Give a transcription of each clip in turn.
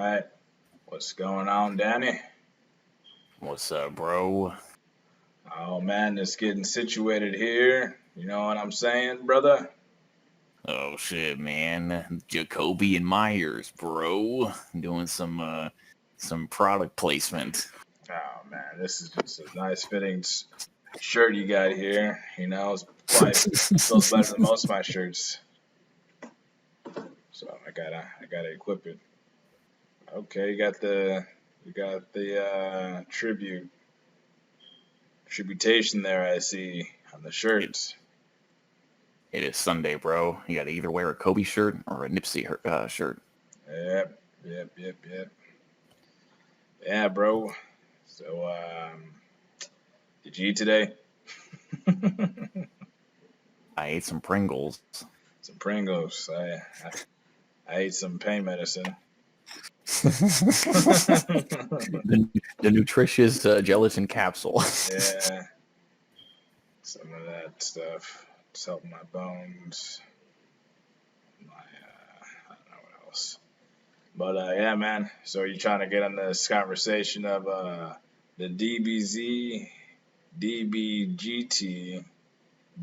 right. What's going on, Danny? What's up, bro? Oh man, just getting situated here. You know what I'm saying, brother? Oh shit, man. Jacoby and Myers, bro. Doing some product placement. Oh man, this is just a nice fitting shirt you got here. It's probably feels better than most of my shirts. So I gotta equip it. Okay, you got the tributation there. I see on the it, shirts. it is Sunday, bro. You gotta either wear a Kobe shirt or a Nipsey shirt. Yep. Yeah, bro. So did you eat today? I ate some Pringles. Some Pringles. I ate some pain medicine. the nutritious gelatin capsule. Yeah, some of that stuff. It's helping my bones. I don't know what else. But yeah, man. So you trying to get on this conversation of the DBZ, DBGT,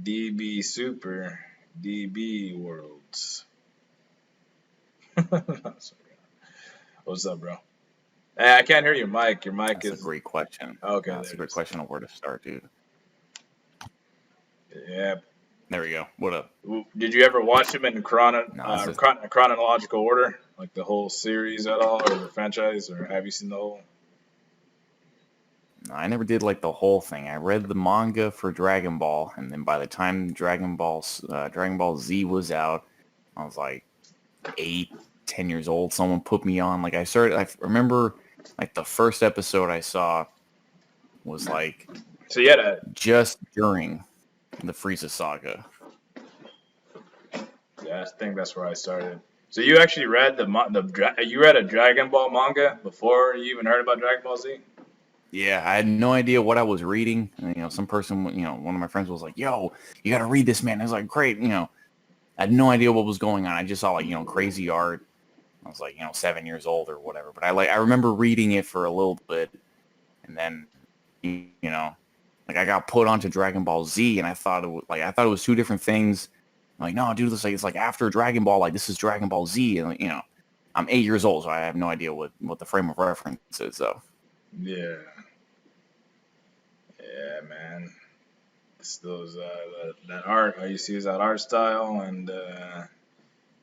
DB Super, DB Worlds. What's up, bro? Hey, I can't hear your mic. Your mic That's a is great question. okay. That's There a it great is. question of where to start, dude. Yeah. There we go. What up? Did you ever watch them in No, this is chronological order, like the whole series at all, or the franchise, or have you seen the whole? I never did like the whole thing. I read the manga for Dragon Ball, and then by the time Dragon Ball Z was out, I was like 8, 10 years old. Someone put me on. Like I remember like the first episode I saw was like So you had a just during the Frieza saga. Yeah, I think that's where I started. So you actually read you read a Dragon Ball manga before you even heard about Dragon Ball Z? Yeah, I had no idea what I was reading. And, some person, one of my friends was like, "Yo, you got to read this, man." I was like, "Great," I had no idea what was going on. I just saw like, crazy art. I was like, 7 years old or whatever. But I remember reading it for a little bit, and then, like I got put onto Dragon Ball Z, and I thought it was two different things. I'm like, no, dude, it's like after Dragon Ball, like this is Dragon Ball Z, and I'm 8 years old, so I have no idea what the frame of reference is. So Yeah, yeah, man. It's those that art. All you see is that art style, and you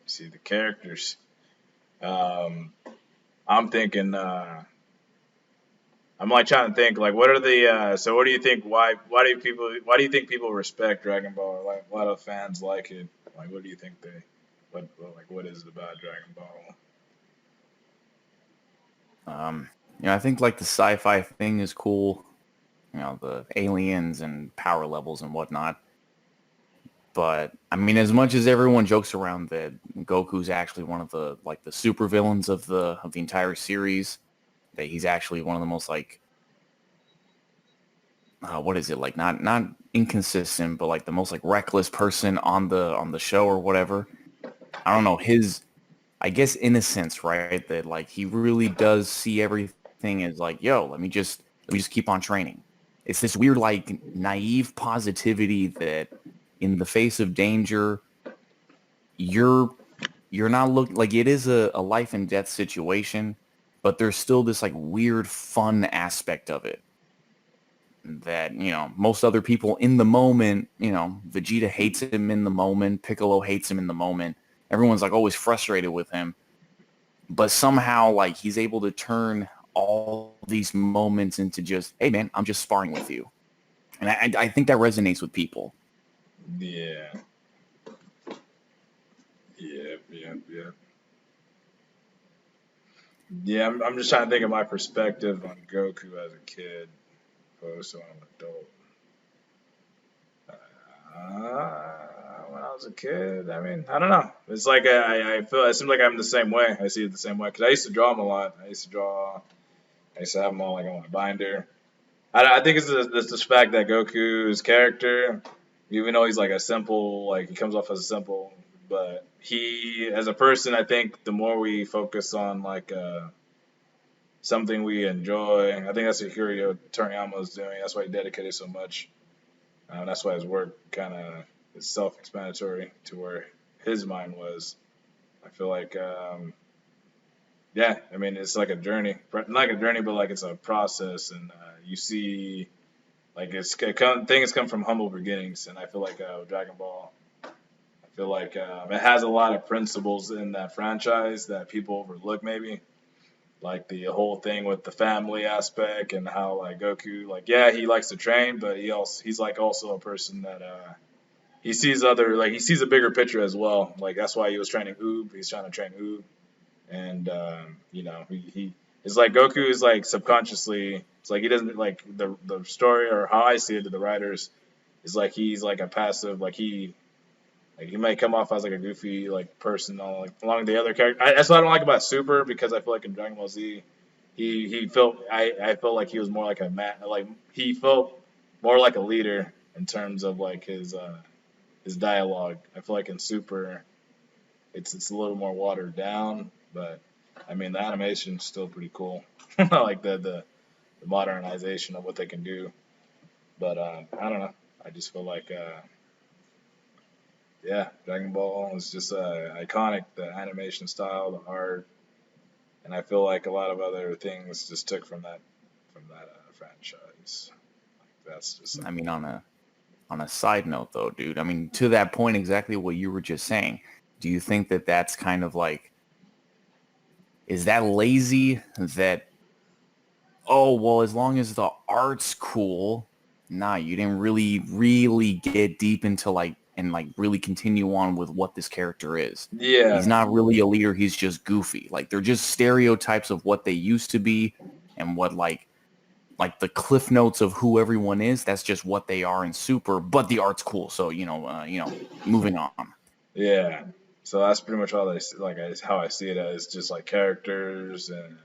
see the characters. Um, I'm thinking. I'm like trying to think like what are the so what do you think why do you think people respect Dragon Ball? Like a lot of fans like it. Like what do you think what is it about Dragon Ball? um, I think like the sci-fi thing is cool. The aliens and power levels and whatnot. But I mean, as much as everyone jokes around that Goku's actually one of the super villains of the entire series, that he's actually one of the most like what is it like not inconsistent, but like the most like reckless person on the show or whatever. I don't know his I guess innocence, right? That like he really does see everything as like, yo, let me just keep on training. It's this weird like naive positivity that in the face of danger, you're you're not look like it is a life and death situation, but there's still this like weird fun aspect of it that most other people in the moment, Vegeta hates him in the moment, Piccolo hates him in the moment, everyone's like always frustrated with him, but somehow like he's able to turn all these moments into just, hey man, I'm just sparring with you. And I think that resonates with people. Yeah. Yeah. Yeah, I'm just trying to think of my perspective on Goku as a kid, opposed to an adult. When I was a kid, I mean, I don't know. It's like I feel it seems like I'm the same way. I see it the same way because I used to draw them a lot. I used to have them all like on my binder. I think it's the fact that Goku's character, even though he's like a simple, like he comes off as a simple, but he as a person, I think the more we focus on like something we enjoy. I think that's what Hiroyo Toriyama is doing. That's why he dedicated so much. That's why his work kind of is self-explanatory to where his mind was. I feel like, yeah, I mean, it's like a journey, not like a journey, but like it's a process, and you see, like things come from humble beginnings, and I feel like Dragon Ball. I feel like it has a lot of principles in that franchise that people overlook, maybe like the whole thing with the family aspect and how like Goku, like yeah, he likes to train, but he's like also a person that he sees other like he sees a bigger picture as well. Like that's why he was training Oob. He's trying to train Oob, and he it's like Goku is like subconsciously. It's like he doesn't like the story or how I see it to the writers is like he's like a passive like he might come off as like a goofy like person like along the other character. That's what I don't like about Super because I feel like in Dragon Ball Z he felt I felt like he was more like a man like he felt more like a leader in terms of like his dialogue. I feel like in Super it's a little more watered down, but I mean the animation's still pretty cool. Like the modernization of what they can do. But I don't know. I just feel like yeah, Dragon Ball is just iconic. The animation style, the art, and I feel like a lot of other things just took from that franchise. That's just I something. mean, on a side note, though, dude. I mean, to that point, exactly what you were just saying. Do you think that that's kind of like, is that lazy? That, oh well, as long as the art's cool. Nah, you didn't really get deep into like and like really continue on with what this character is. He's Yeah, not really a leader. He's just goofy. Like they're just stereotypes of what they used to be and what like the cliff notes of who everyone is. That's just what they are in Super. But the art's cool. So moving on. yeah. So that's pretty much all how I see it as just like characters and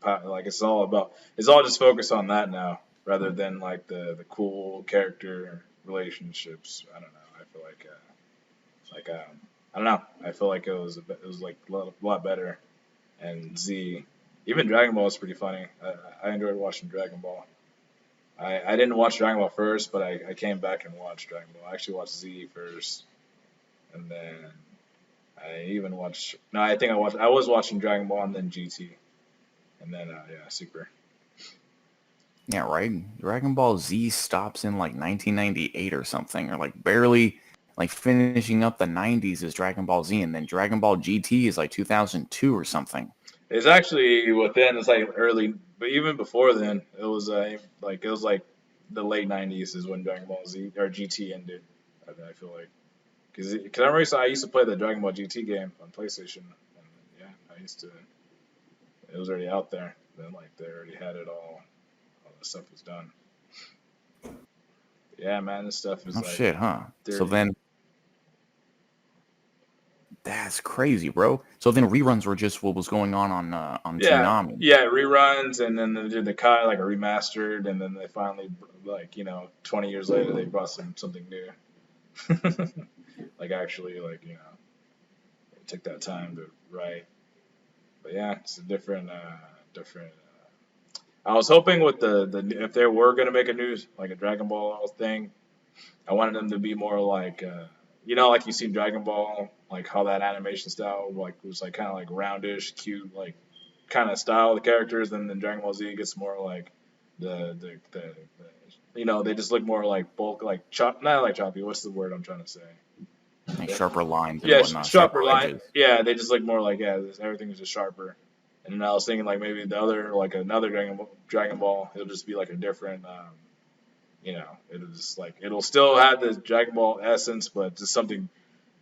like it's all just focused on that now rather than like the cool character relationships. I don't know. I feel I don't know. I feel like it was like a lot better. And Z, even Dragon Ball is pretty funny. I enjoyed watching Dragon Ball. I didn't watch Dragon Ball first, but I came back and watched Dragon Ball. I actually watched Z first, and then I even watched. No, I think I was watching Dragon Ball and then GT, and then yeah, Super. Yeah, right. Dragon Ball Z stops in like 1998 or something, or like barely like finishing up the 90s is Dragon Ball Z, and then Dragon Ball GT is like 2002 or something. It's actually within it's like early, but even before then, it was like the late '90s is when Dragon Ball Z or GT ended. I feel like. Because I remember I used to play the Dragon Ball GT game on PlayStation. And yeah, I used to. It was already out there. Then like they already had it all. All the stuff was done. Yeah, man, this stuff is Oh like shit, huh? So 30. then that's crazy, bro. So then reruns were just what was going on Yeah, Toonami. yeah, reruns, and then they did the Kai like a remastered, and then they finally 20 years later they brought something new. Like actually they took that time to write. But yeah, it's a different. I was hoping with the if they were gonna make a new like a Dragon Ball thing, I wanted them to be more like like you see Dragon Ball, like how that animation style like was like kind of like roundish, cute, like kind of style of the characters. And then Dragon Ball Z gets more like they just look more like bulk, like chop, not like choppy. What's the word I'm trying to say? Like sharper lines and Yeah, whatnot, sharper sharper line. edges. Yeah, they just look more like everything is just sharper. And then I was thinking like maybe the other like another Dragon Ball, it'll just be like a different it'll just like it'll still have the Dragon Ball essence, but just something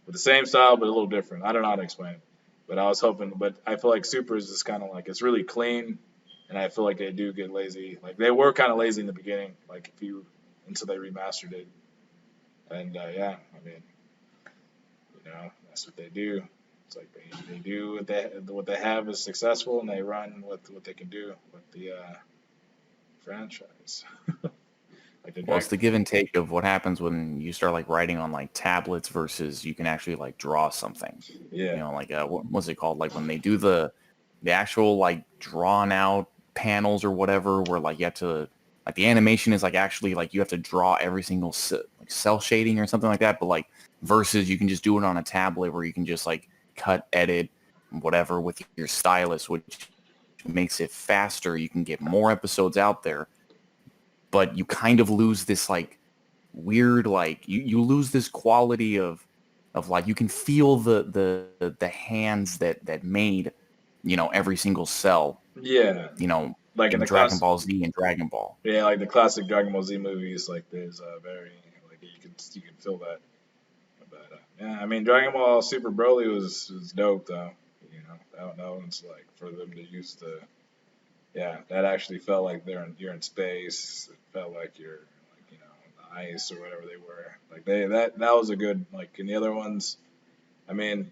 with the same style but a little different. I don't know how to explain it, but I was hoping. But I feel like Super is just kind of like it's really clean, and I feel like they do get lazy. Like they were kind of lazy in the beginning, like if you until they remastered it, and yeah, I mean that's what they do. It's like they do what they have is successful, and they run with what they can do with the franchise. Like the Well, it's Dragon. the give and take of what happens when you start like writing on like tablets versus you can actually like draw something. Yeah, Like what's it called? Like when they do the actual like drawn out panels or whatever, where like you have to like the animation is like actually like you have to draw every single like cell shading or something like that. But like versus you can just do it on a tablet where you can just like cut, edit, whatever with your stylus, which makes it faster. You can get more episodes out there, but you kind of lose this like weird like you lose this quality of like you can feel the hands that made every single cell Yeah, like in in the Dragon class. Ball Z and Dragon Ball. Yeah, like the classic Dragon Ball Z movies. Like there's a very like you can feel that. But yeah, I mean Dragon Ball Super Broly was dope though. You know that one's like for them to use the yeah that actually felt like you're in space. It felt like you're like on the ice or whatever they were. Like that was a good like in the other ones. I mean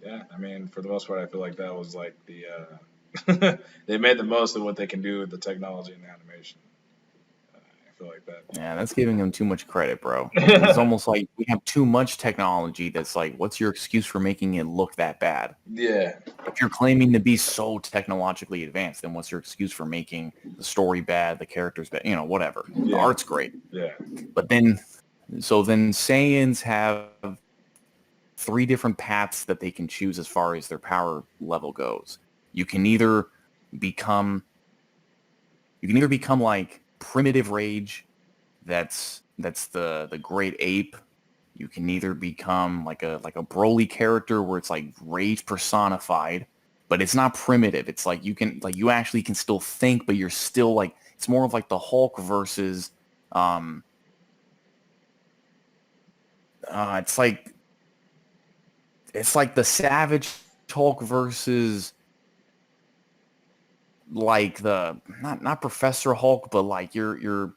yeah, I mean for the most part I feel like that was like the they made the most of what they can do with the technology and the animation. I feel like Yeah, that's giving them too much credit, bro. It's that. almost like we have too much technology that's like, what's your excuse for making it look that bad? Yeah, If you're claiming to be so technologically advanced, then what's your excuse for making the story bad, the characters bad, whatever. The yeah, art's great. yeah, But then Saiyans have 3 different paths that they can choose as far as their power level goes. You can either become like primitive rage, that's the great ape. You can either become like a Broly character where it's like rage personified, but it's not primitive. It's like you actually can still think, but you're still like it's more of like the Hulk versus um it's like the Savage Hulk versus like the not Professor Hulk, but like your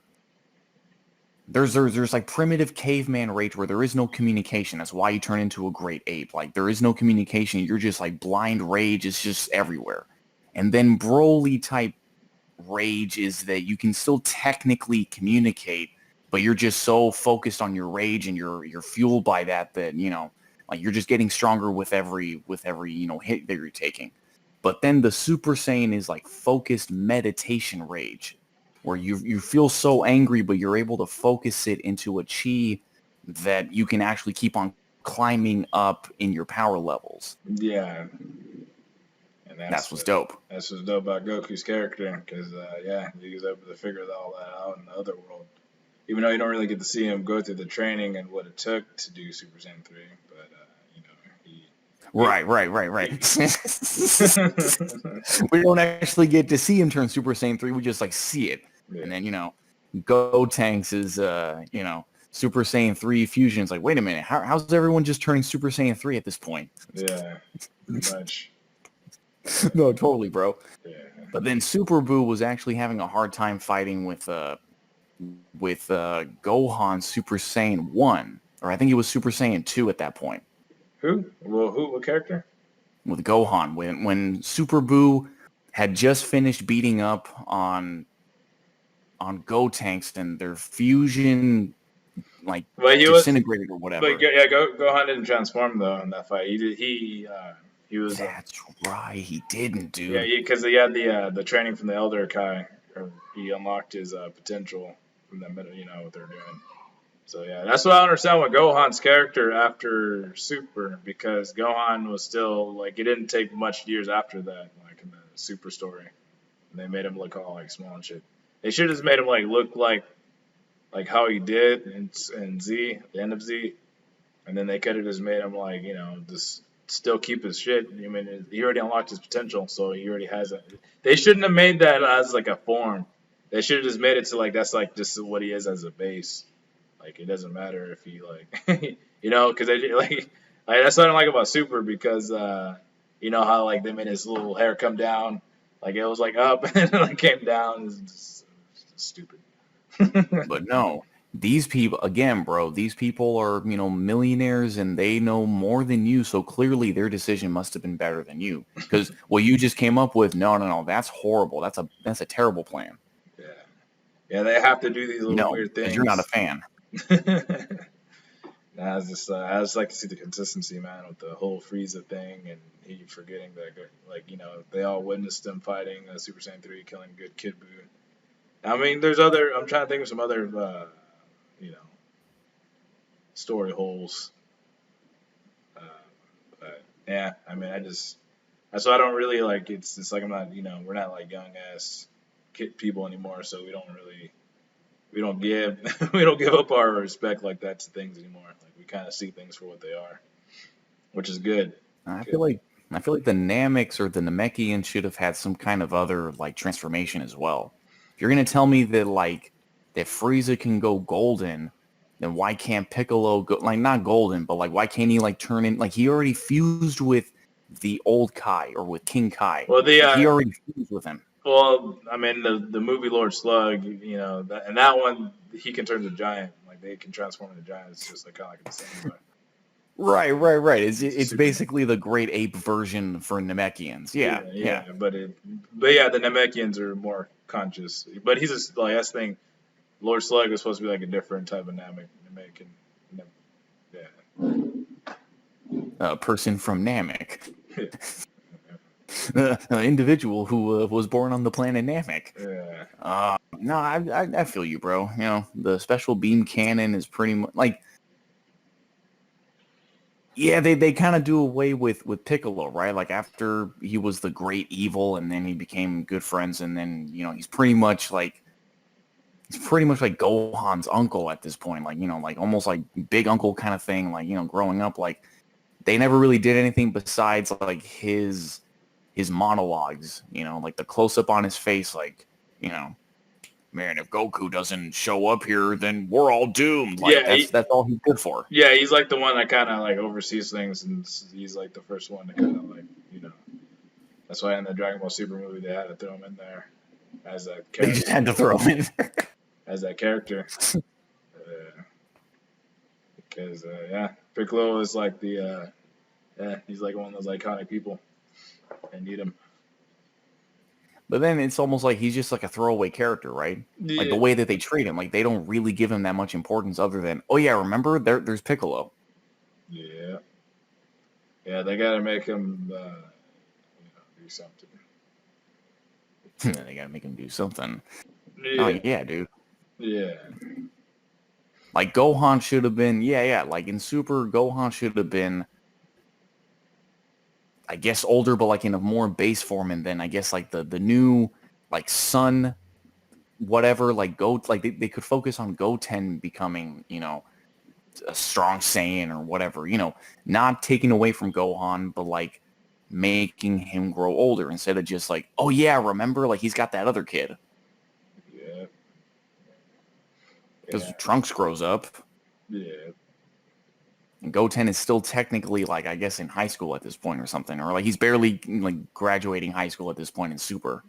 there's like primitive caveman rage where there is no communication. That's why you turn into a great ape. Like there is no communication. You're just like blind rage is just everywhere. And then Broly type rage is that you can still technically communicate, but you're just so focused on your rage and you're fueled by that like you're just getting stronger with every hit that you're taking. But then the Super Saiyan is like focused meditation rage, where you feel so angry, but you're able to focus it into a chi that you can actually keep on climbing up in your power levels. yeah. And That's what's dope. that's what's dope about Goku's character, because yeah, he was able to figure all that out in the other world. Even though you don't really get to see him go through the training and what it took to do Super Saiyan 3, but he Right. he We don't actually get to see him turn Super Saiyan 3. We just like see it. yeah, And then, Gotenks is, Super Saiyan 3 fusion. It's like, wait a minute. How's everyone just turning Super Saiyan 3 at this point? yeah, pretty much. No, totally, bro. Yeah. But then Super Buu was actually having a hard time fighting with Gohan Super Saiyan 1. Or I think it was Super Saiyan 2 at that point. Who? Well, who? What character? With Gohan. When Super Buu had just finished beating up on Gotenks and their fusion like Well, he was, disintegrated or but whatever. yeah, Gohan didn't transform though in that fight. He did. He was. That's right. He didn't, Yeah, dude. because he had the training from the Elder Kai, or he unlocked his potential from that. What they're doing. So yeah, that's what I understand with Gohan's character after Super, because Gohan was still like it didn't take much years after that, like in the Super story, and they made him look all like small and shit. They should have just made him like look like how he did in Z, at the end of Z, and then they could have just made him like just still keep his shit. I mean, he already unlocked his potential, so he already has it. They shouldn't have made that as like a form. They should have just made it to like that's like just what he is as a base. Like it doesn't matter if he like because they like that's what I don't like about Super, because you know how like they made his little hair come down, like it was like up and then like came down. It's just stupid. But no, these people again, bro. These people are millionaires and they know more than you. So clearly their decision must have been better than you, because what you just came up with. No. That's horrible. That's a terrible plan. Yeah, they have to do these little No, weird because you're not a things. fan. I just like to see the consistency, man, with the whole Frieza thing and he forgetting that, like, they all witnessed him fighting Super Saiyan 3, killing good Kid Buu. I mean, I'm trying to think of some other, you know, story holes. Uh, but yeah, I mean, so I don't really like, it's like I'm not, we're not like young ass kid people anymore, so we don't give, we don't give up our respect like that to things anymore. Like, we kind of see things for what they are, which is good. I feel Good. like I feel like the Namekians or the Namekians should have had some kind of other like transformation as well. If you're gonna tell me that that Frieza can go golden, then why can't Piccolo go like not golden, but like why can't he like turn in like he already fused with the old Kai or with King Kai? Well, Like he already fused with him. I mean, the movie Lord Slug, and that one he can turn to giant, like they can transform into giants, just like kind of like the same, but Right. it's It's super. basically the great ape version for Namekians. Yeah, Yeah. yeah, but yeah, the Namekians are more conscious. But he's just like that's the thing. Lord Slug is supposed to be like a different type of Namekian. Yeah, A person from Namek. An individual who was born on the planet Namek. yeah, No, I feel you, bro. You know, the special beam cannon is pretty much like, yeah, they kind of do away with Piccolo, right? Like after he was the great evil, and then he became good friends, and then he's pretty much like Gohan's uncle at this point, like like almost like big uncle kind of thing. Like growing up, like they never really did anything besides like his monologues, like the close up on his face, like, man, if Goku doesn't show up here, then we're all doomed. Like yeah, that's all he's good for. yeah. He's like the one that kind of like oversees things, and he's like the first one to kind of like you know. That's why in the Dragon Ball Super movie they had to throw him in there as that They just character. had to throw him in there. As that character. Uh, because yeah, Piccolo is like he's like one of those iconic people. I need him. But then it's almost like he's just like a throwaway character, right? Like the Yeah, way that they treat him, like they don't really give him that much importance other than, oh yeah, remember there's Piccolo. yeah, yeah. They gotta make him, do something. They gotta make him do something. Oh Yeah, yeah, dude. yeah, Like Gohan should have been, yeah. Like in Super, Gohan should have been, I guess, older, but like in a more base form, and then I guess like the new like son, whatever, like like they could focus on Goten becoming, a strong Saiyan or whatever, not taking away from Gohan, but like making him grow older instead of just like, oh yeah, remember, like he's got that other kid. yeah, Because yeah, Trunks grows up, yeah. and Goten is still technically like, I guess, in high school at this point or something, or like he's barely like graduating high school at this point in Super.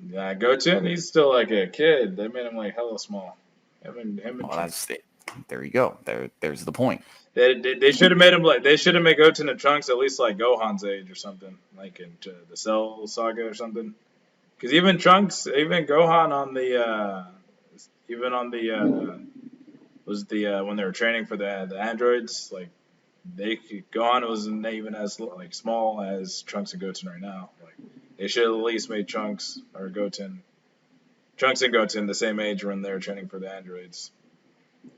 Nah, Goten, he's still like a kid. They made him like hella small. Him and Well, Trunks. that's it. There you go. There's the point. They should have made him like they should have made Goten and Trunks at least like Gohan's age or something, like in the Cell Saga or something. Because even Trunks, even Gohan on the even on the was the when they were training for the androids, like Gohan wasn't even as like small as Trunks and Goten right now. Like they should have at least made Trunks and Goten the same age when they were training for the androids,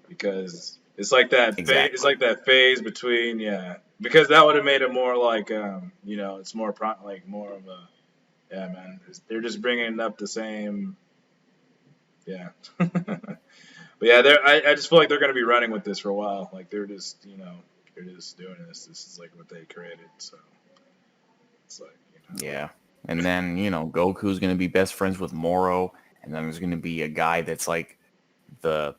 because it's like that phase. It's Exactly. like that phase between, yeah. Because that would have made it more like it's more like more of a, yeah, man. They're just bringing up the same, yeah. But yeah, I just feel like they're gonna be running with this for a while. Like they're just doing this. This is like what they created. So it's like Yeah. And then, Goku's going to be best friends with Moro. And then there's going to be a guy that's like the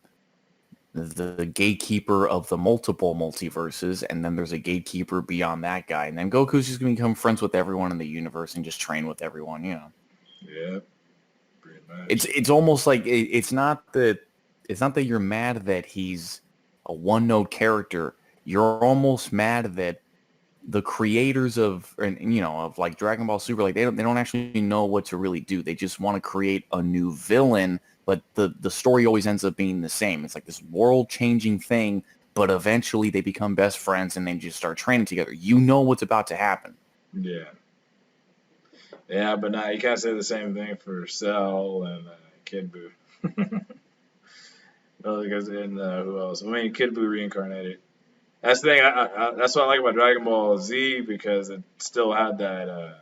the gatekeeper of the multiple multiverses. And then there's a gatekeeper beyond that guy. And then Goku's just going to become friends with everyone in the universe and just train with everyone. yeah, pretty much. It's almost like it's not that you're mad that he's a one note character. You're almost mad that the creators of like Dragon Ball Super, like they don't actually know what to really do. They just want to create a new villain, but the story always ends up being the same. It's like this world changing thing, but eventually they become best friends and they just start training together. You know what's about to happen. Yeah. Yeah, but now you can't say the same thing for Cell and Kid Buu. Well, because in who else? I mean, Kid Buu reincarnated. That's the thing. That's what I like about Dragon Ball Z because it still had that,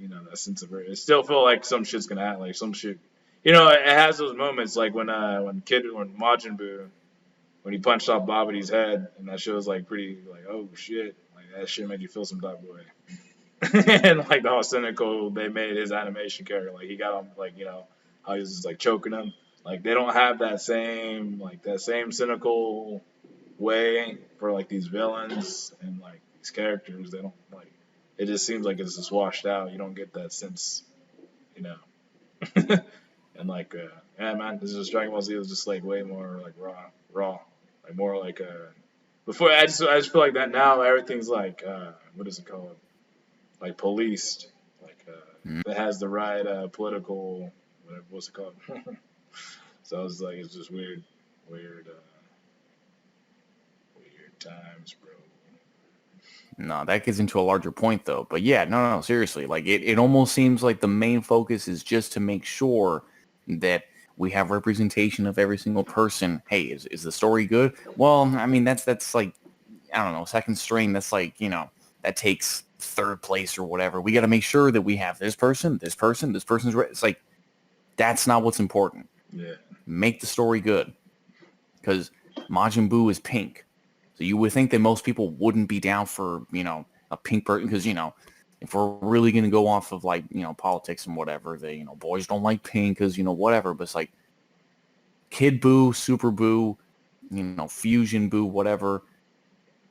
that sense of it. Still feel like some shit's gonna happen, like some shit. It has those moments like when Majin Buu when he punched off Babidi's head, and that shit was like pretty like oh shit, like that shit made you feel some type of way. And like the whole cynical they made his animation character, like he got him like how he was just like choking him. Like they don't have that same cynical way for like these villains and like these characters. They don't like it just seems like it's just washed out. You don't get that sense, you know. And like yeah man, this is Dragon Ball Z was just like way more like raw, like more like before I just feel like that now everything's like what is it called? Like policed, like Mm. that has the right political what's it called? So it's just weird, weird times, bro. No, that gets into a larger point though. But yeah, no, seriously. Like it almost seems like the main focus is just to make sure that we have representation of every single person. Hey, is the story good? Well, I mean that's like I don't know, second string. That's like, that takes third place or whatever. We got to make sure that we have this person, this person, this person's it's like that's not what's important. Yeah, Make the story good. Because Majin Buu is pink. So you would think that most people wouldn't be down for, a pink person because, if we're really going to go off of like, politics and whatever, they, boys don't like pink because, whatever. But it's like Kid Buu, Super Buu, Fusion Buu, whatever.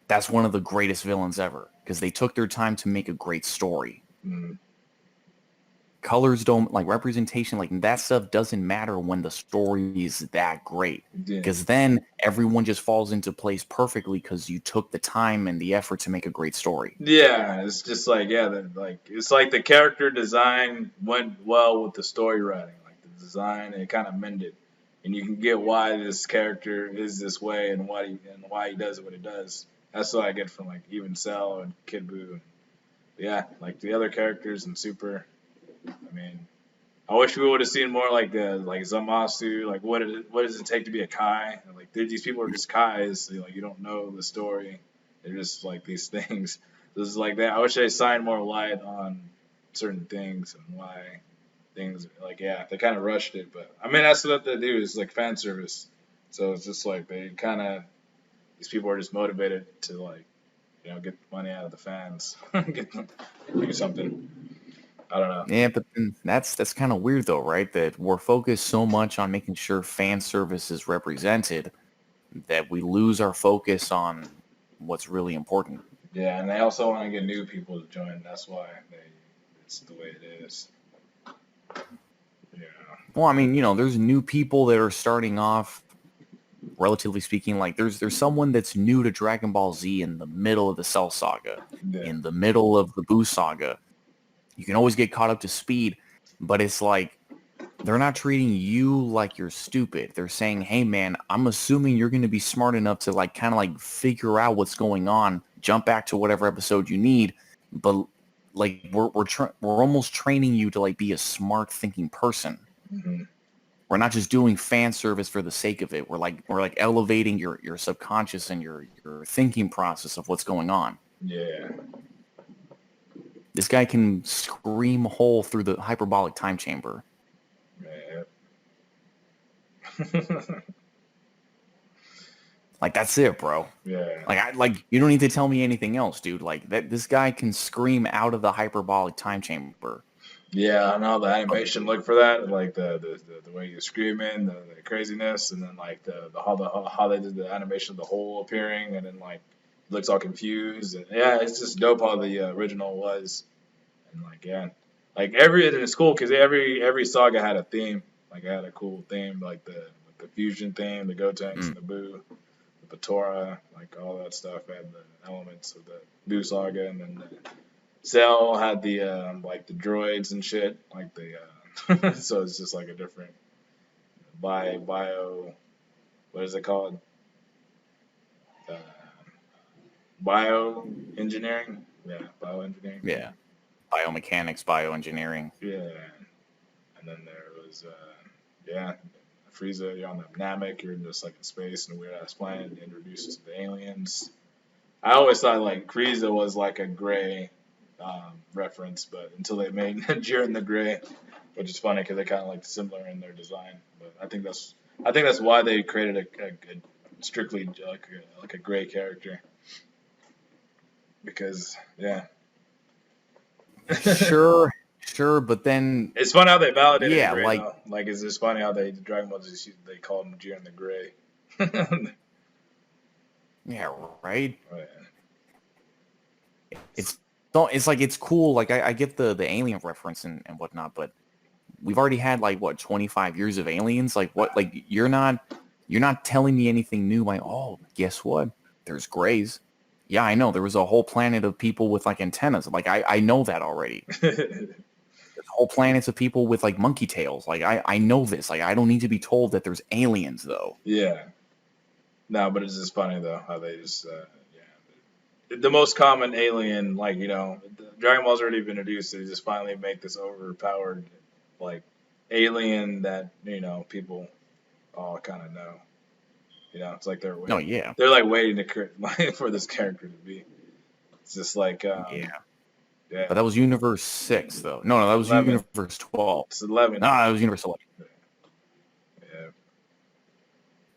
That's one of the greatest villains ever because they took their time to make a great story. mm, Colors don't like representation, like that stuff doesn't matter when the story is that great yeah, because then everyone just falls into place perfectly because you took the time and the effort to make a great story. yeah. It's just like it's like the character design went well with the story writing, like the design it kind of mended, and you can get why this character is this way and why he does what he does. That's what I get from like even Cell and Kid Buu. Yeah, like the other characters in Super. I mean, I wish we would have seen more like the like Zamasu, like what does it take to be a Kai? And, like these people are just Kais, so, like you don't know the story. They're just like these things. This is like that. I wish they signed more light on certain things and why things like yeah they kind of rushed it, but I mean that's what they do is like fan service. So it's just like they kind of these people are just motivated to like get money out of the fans, get them do something. I don't know. Yeah, but then that's kind of weird though, right? That we're focused so much on making sure fan service is represented that we lose our focus on what's really important. Yeah, and they also want to get new people to join. That's why it's the way it is. Yeah. Well, I mean, there's new people that are starting off, relatively speaking. Like there's someone that's new to Dragon Ball Z in the middle of the Cell Saga, Yeah. in the middle of the Buu Saga. You can always get caught up to speed, but it's like they're not treating you like you're stupid. They're saying, "Hey, man, I'm assuming you're going to be smart enough to like kind of like figure out what's going on. Jump back to whatever episode you need, but like we're almost training you to like be a smart thinking person. Hmm. We're not just doing fan service for the sake of it. We're like elevating your subconscious and your thinking process of what's going on. Yeah. This guy can scream a hole through the hyperbolic time chamber. Man. Like that's it, bro. Yeah. Like you don't need to tell me anything else, dude. Like that this guy can scream out of the hyperbolic time chamber. Yeah, I know the animation look for that, like the way you're screaming, the craziness, and then like how they did the animation of the hole appearing, and then like it looks all confused, and yeah, it's just dope how the original was, and like yeah, like it's cool because every saga had a theme, like it had a cool theme, like the fusion theme, the Gotenks and Mm. the Buu, the Batora, like all that stuff had the elements of the Buu saga, and then Cell had the like the droids and shit, like the so it's just like a different bio what is it called? uh, bioengineering. Yeah, bioengineering. Yeah. Biomechanics, bioengineering. Yeah, and then there was yeah, Frieza. You're on the Namek. You're just like in space in a weird ass planet. And introduces the aliens. I always thought like Frieza was like a gray reference, but until they made Jiren the Gray, which is funny because they kind of like similar in their design. But I think that's why they created a strictly like a gray character because yeah. Sure, sure, but then It's funny how they validated the yeah, gray like though. Like it's just funny how Dragon Ball Z they called him Jiren the Gray. yeah, right. Oh, yeah. It's it's like it's cool. Like I get the alien reference and whatnot, but we've already had like what 25 years of aliens. Like what? Like you're not telling me anything new. Like oh, guess what? There's grays. Yeah, I know. There was a whole planet of people with like antennas. Like I know that already. There's whole planets of people with like monkey tails. Like I know this. Like I don't need to be told that there's aliens though. Yeah. No, but it's just funny though how they just yeah. The most common alien, like Dragon Ball's already been introduced. They just finally make this overpowered, like alien that people all kind of know. It's like No, yeah, they're like waiting to like, for this character to be. It's just like yeah. yeah, But that was Universe 6 though. No, that was 11. Universe 12. It's 11. No, that was Universe 11. Yeah,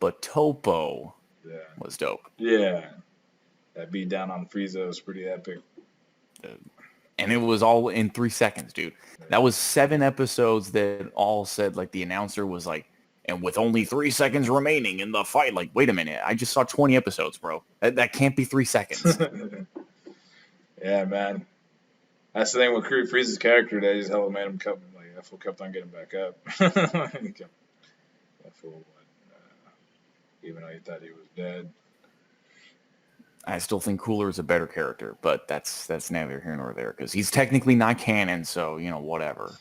But Topo yeah, was dope. yeah. That beat down on Frieza was pretty epic. And it was all in 3 seconds, dude. That was 7 episodes that all said, like, the announcer was like, and with only 3 seconds remaining in the fight, like, wait a minute, I just saw 20 episodes, bro. That can't be 3 seconds. Yeah, man. That's the thing with Frieza's character. They just hella made him that fool kept on getting back up. That fool, even though he thought he was dead. I still think Cooler is a better character, but that's neither here nor there because he's technically not canon, so, whatever.